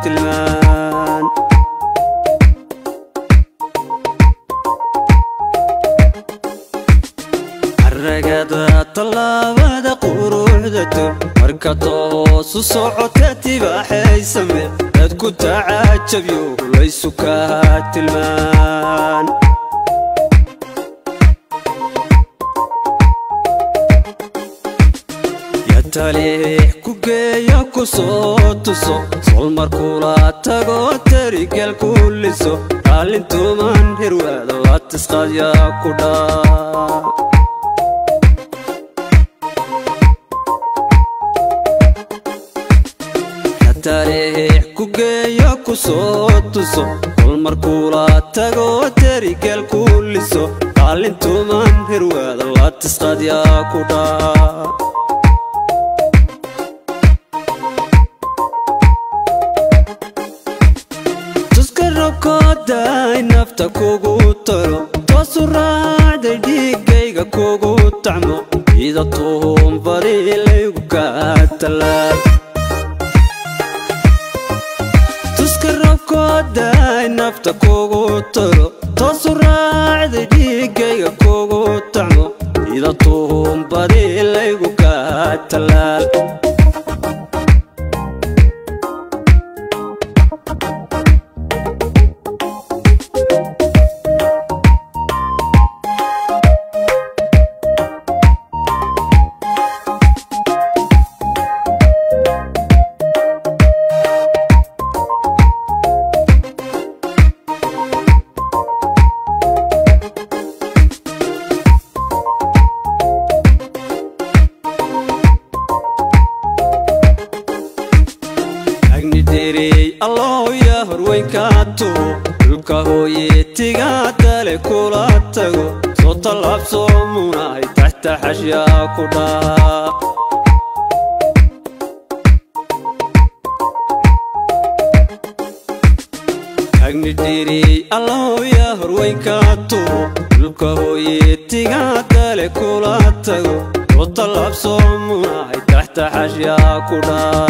tilmaan aragada talaabada quruxdato marka toosu socota tibaaxay samee dadku tacajabiyo laysu ka tilmaan talih ku geeyo ku soo tuso sol markula tago tarigal kulliso qalintuman hirwada la tisqadya ku dhaa talih ku geeyo ku soo tuso sol markula tago tarigal kulliso qalintuman hirwada la tisqadya ku dhaa koday nafta kugu talo toosu raacday dhiigayga kugu tacmo ida tuun bari laygu ka talaal tuska rabkoday nafta kugu talo toosu raacday dhiigayga kugu tacmo ida tuun bari laygu ka talaal الله يا هرويكاتو الكهوي تيغاتالي كولاتو صوت العبسو مناي تحت حشيا كودا أغني ديري الله يا هرويكاتو الكهوي تيغاتالي كولاتو صوت العبسو مناي تحت حشيا كودا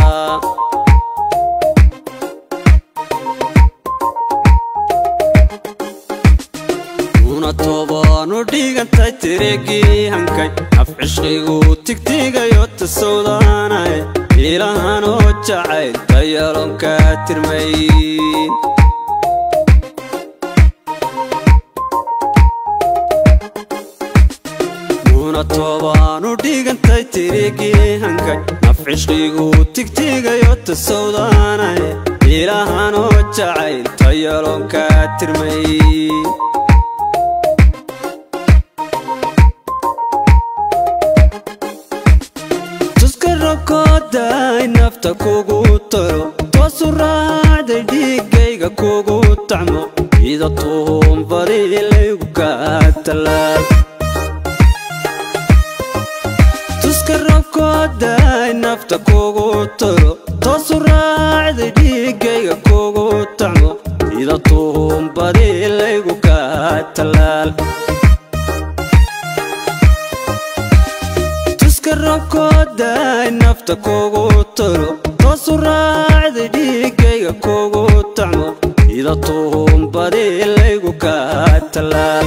toobano dhigantay tireegii hankay af cishqigu tigtigayo tasawdaanay ilahanoo jacayl dayalonka tirmayn una toobano dhigantay tireegii hankay af cishqigu tigtigayo tasawdaanay ilahanoo jacayl dayalonka tirmayn koday nafta kugu talo toosu raacday dhiigayga kugu tacmo ida tuun bari laygu ka talaal tuska rabkoday nafta kugu talo toosu raacday dhiigayga kugu tacmo ida tuun bari laygu ka talaal koday nafta kugu talo toosu raacday dhiigayga kugu tacmo ida tuun bari laygu ka talaal